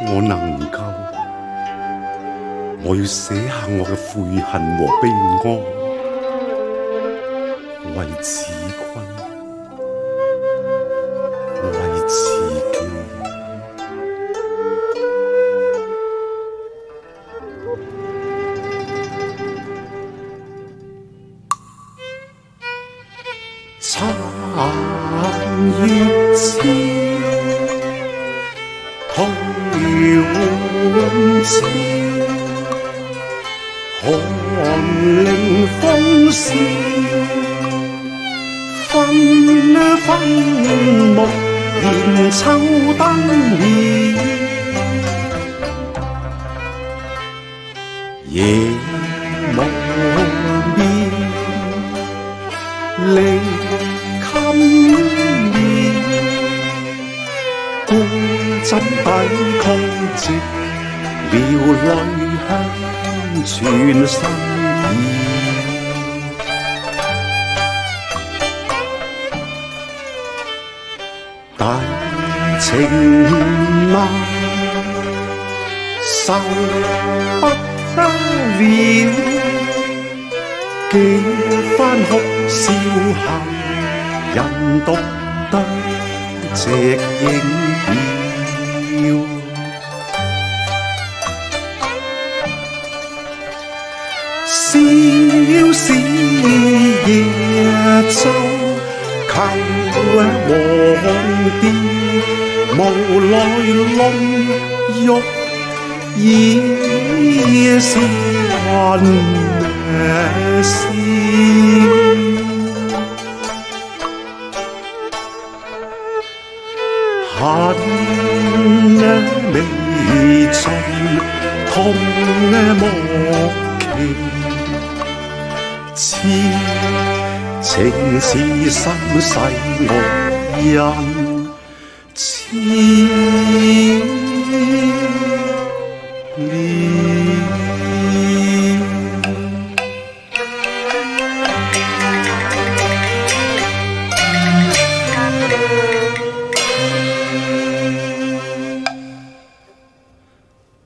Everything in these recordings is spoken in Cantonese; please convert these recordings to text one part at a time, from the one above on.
我能夠，我要寫下我嘅悔恨和悲哀，為子君，為自己。殘月之退換朝，寒凌風蕭，分木連秋燈妙，夜無眠，離衾眠，孤枕抵抗寂寥淚香全身意。大情難受不得了，幾番哭笑後，人獨得夕影渺。小小夜晝，求黃蝶，無來龍玉已是還笑。恨未盡，痛莫期，情似心世愛人痴戀。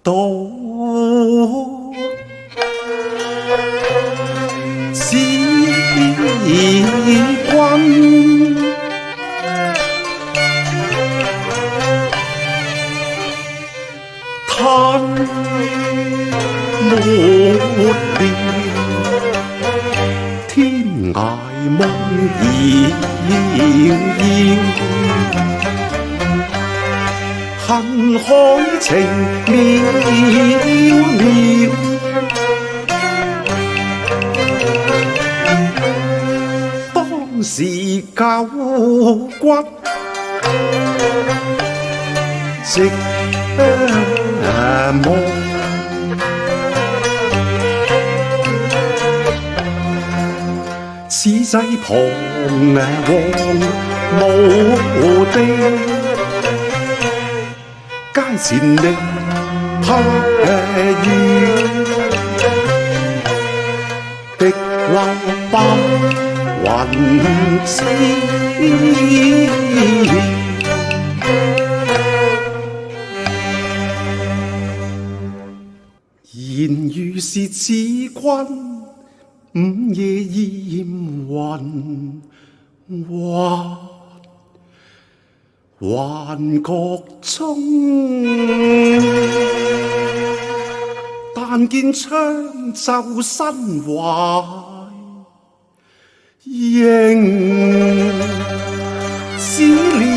獨知君嘆沒了，天涯夢遙遙，恨海情渺渺。當時舊骨寂寞，此際彷徨無地，街前力拍雨，滴落白雲知。言如是此君，午夜厭魂，幻覺中，但見長袖身懷，仍思念。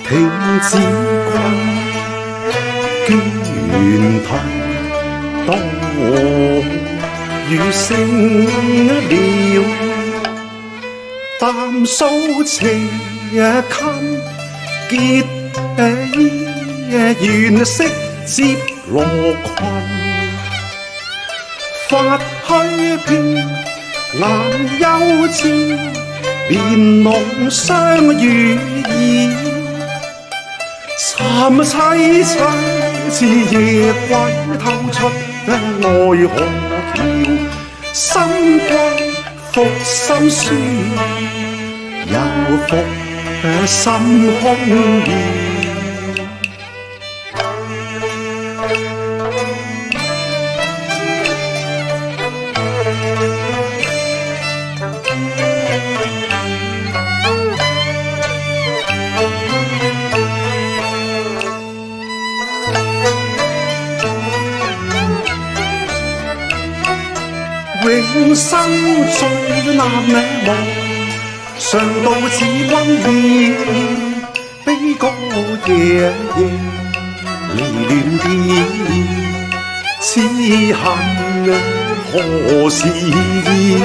停止君倦啼多餘聲了，淡數情襟結比緣色接羅裙，發虛飄眼幽照，連濃相與意，尋凄凄似夜鬼透出愛河橋，心關復心酸，又復心空了。永生最難忘，常道似溫暖，悲歌夜夜離亂電，此恨何時了？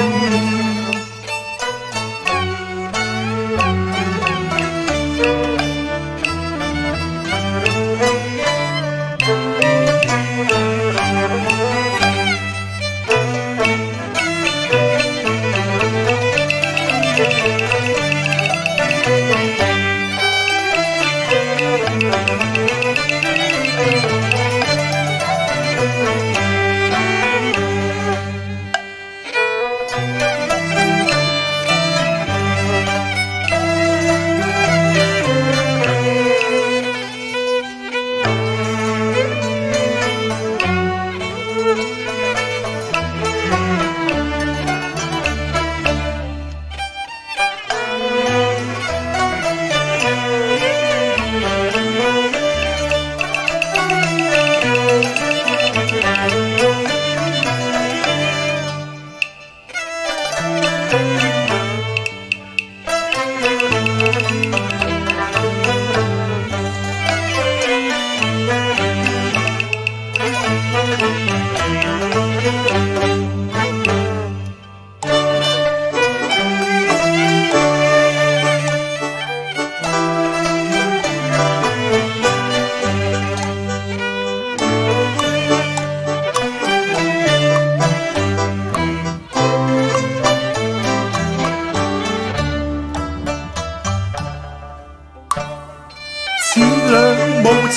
似兩無猜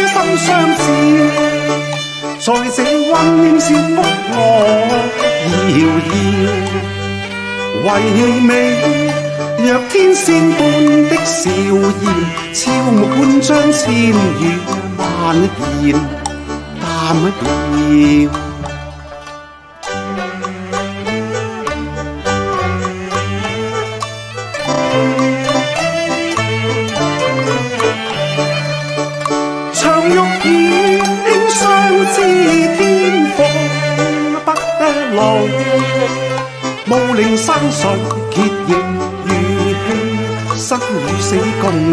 心相照，在這溫馨小屋內遙遙，唯美若天仙般的笑顏，悄目般將千語萬言淡了。長欲與輕相知，天荒不老，霧令山水結形如戲，生與死共橋。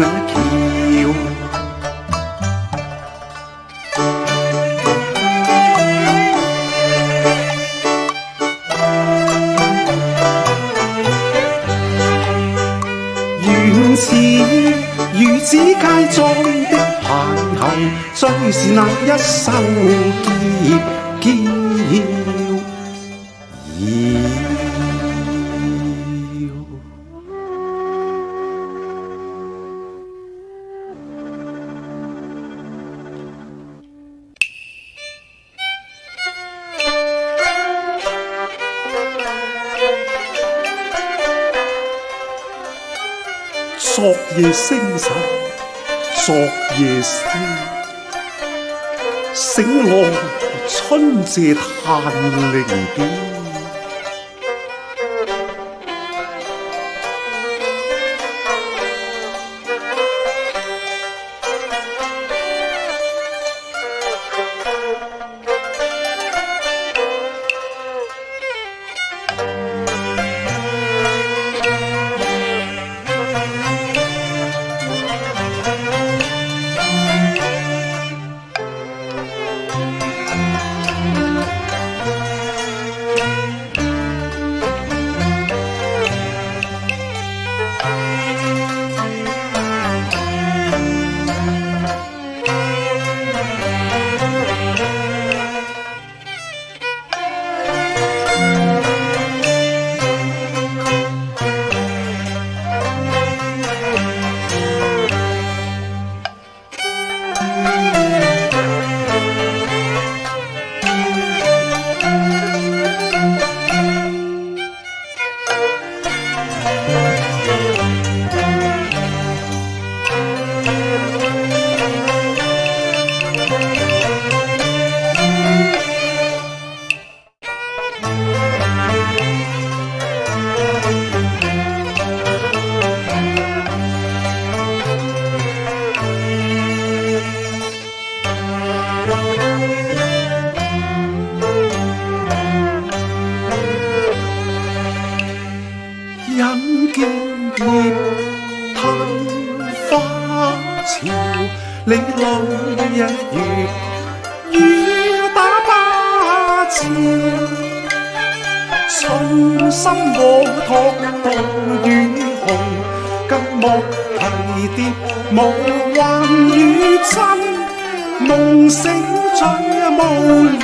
原是如此街莊的邂逅，最是那一生結要。昨夜星辰，昨夜思，醒來春謝嘆靈標。潮，你淚也如打巴潮，春心和托獨雨紅，更莫提蝶無幻與真，夢醒最無聊。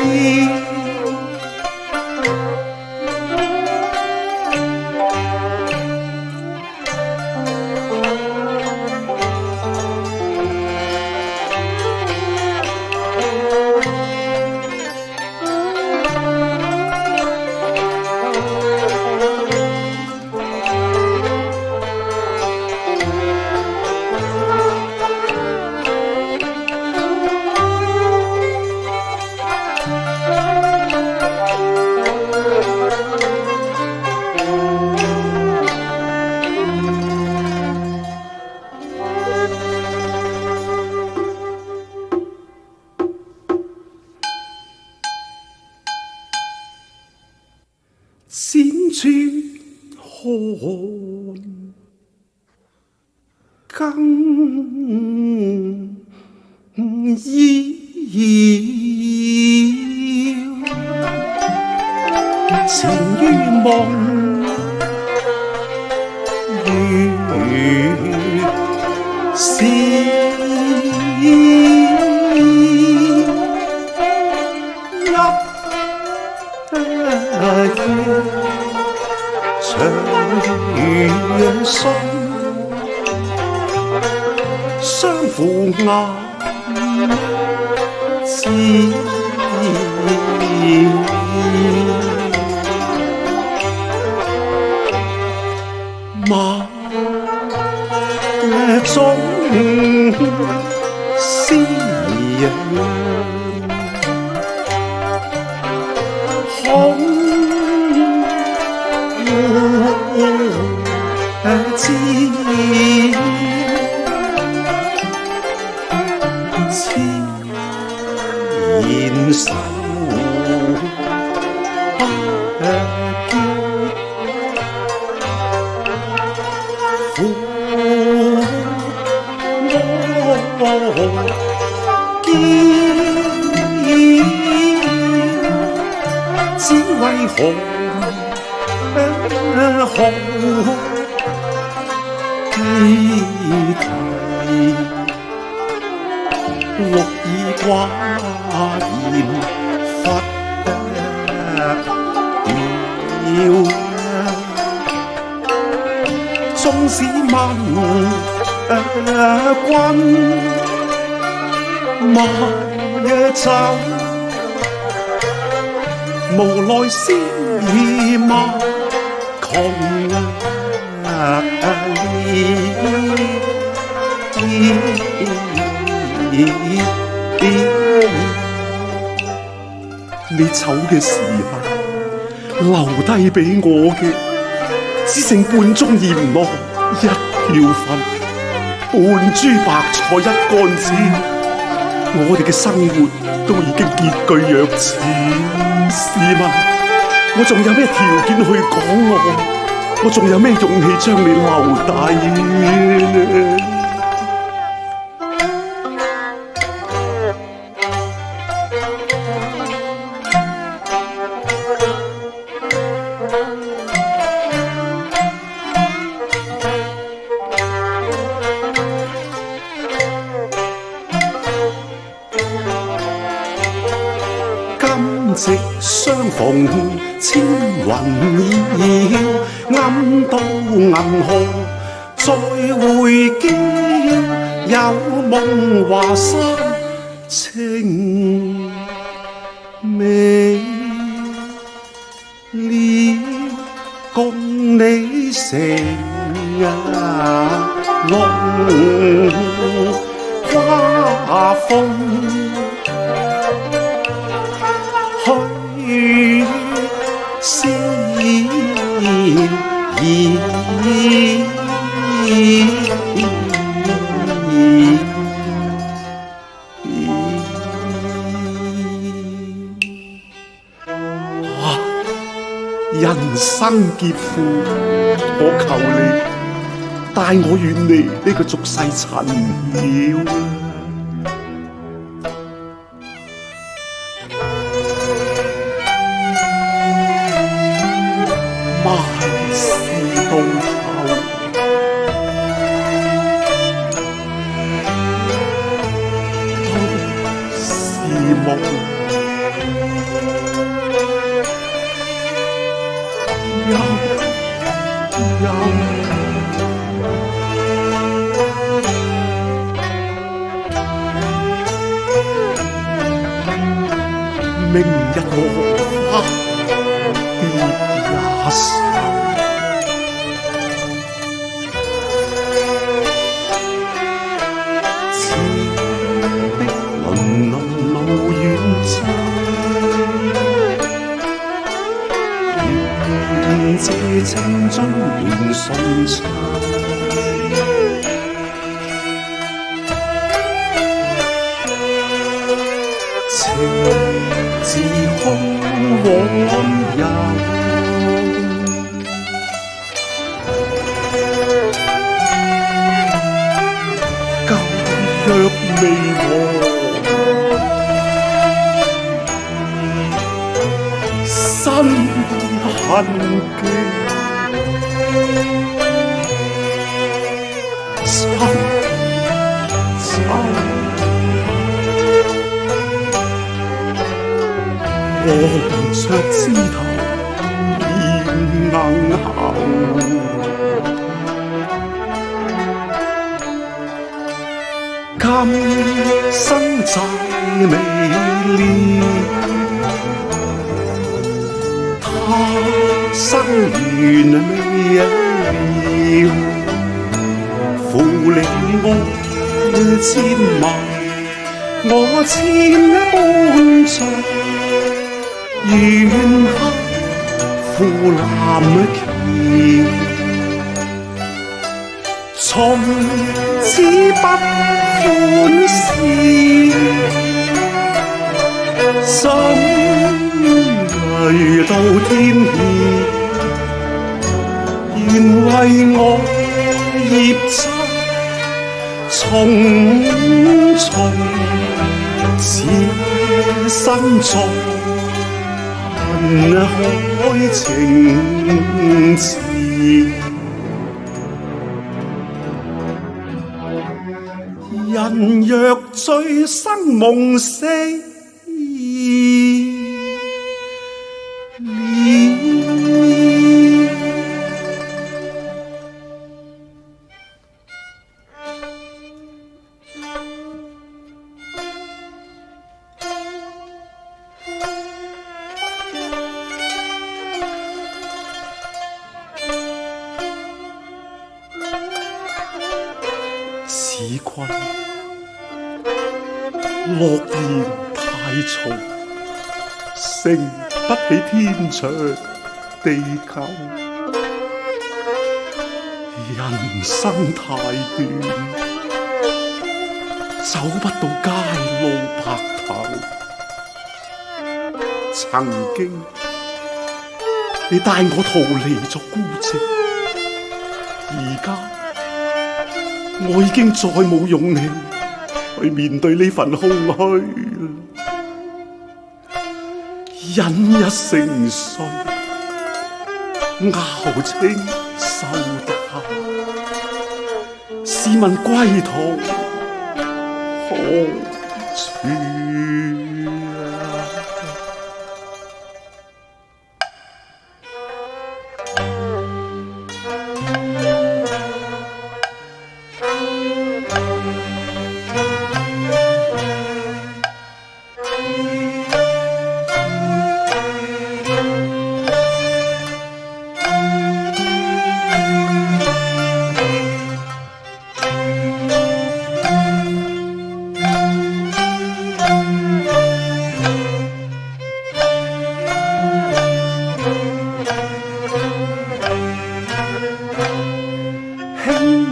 剪轉看更要，情於夢如笑，長信相扶眼知馬中詩人空知痴言愁不叫，苦我見，只為何記提綠意寡言忽了，縱使問君慢走，無奈思罵窮你走嘅時候，留低俾我嘅只剩半盅鹽落一瓢粉，半株白菜一竿子，我哋嘅生活都已經拮據若此。試問我仲有咩條件去講我仲有咩勇氣將你留低？今夕相逢千雲繞，暗渡銀河再會見，有夢華山情美了，共你成龍跨風去思意，人生劫富，我求你帶我遠離呢個俗世塵囂啊！萬事到頭，都是夢。明日荷花蝶也愁，似的鄰路遠走，願借青春暖送秋。自空往遊，舊約未忘，新痕跡，黃雀枝頭現硬後，今生債未了，他生緣未了，負你愛千萬，我千般着。緣刻負藍旗，從此不歡事，心累到天邊，願為我業債重重，此生中海情詞，人若醉生夢死此困落葉太重，承不起天長地久。人生太短，走不到街路白頭。曾經你帶我逃離咗孤寂，而家我已經再冇勇氣去面對呢份空虛，忍一成歲，熬青收淡。試問歸途何處啊？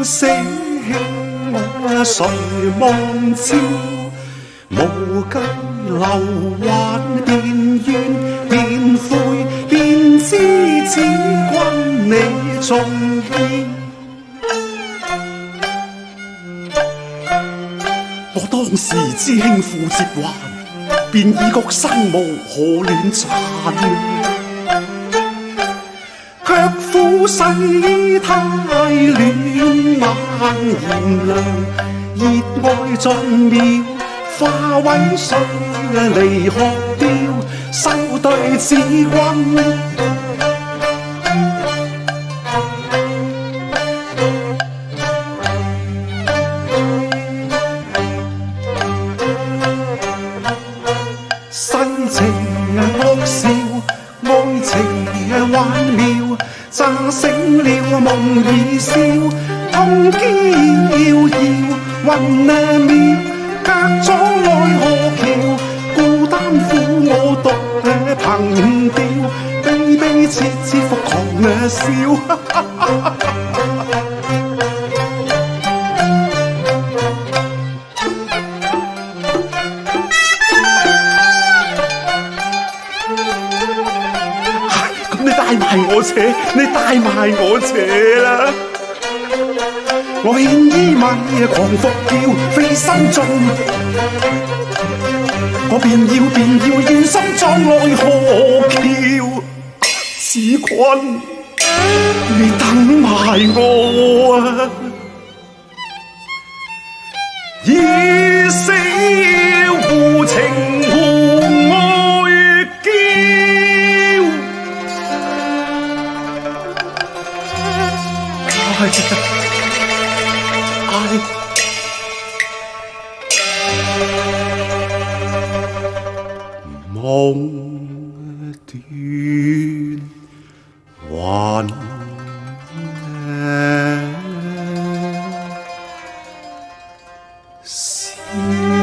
星輕我誰望照，無計流還變怨變悔變知，只關你重要。我當時知輕負接還，便已覺生無可戀殘，卻苦世太戀眼燃亮，熱愛盡渺，化為水離鶴雕，收對子君。世情惡笑，愛情幻妙，乍醒了夢已消，痛嬌遙，魂渺，隔咗愛河橋，孤單苦我獨憑吊，悲悲切切復狂笑。帶埋我扯，你帶埋我扯啦！我獻衣米狂伏叫，飛身中，我便要願心葬內河橋。子君，你等埋我啊！以死護情護愛嬌。夢斷魂消。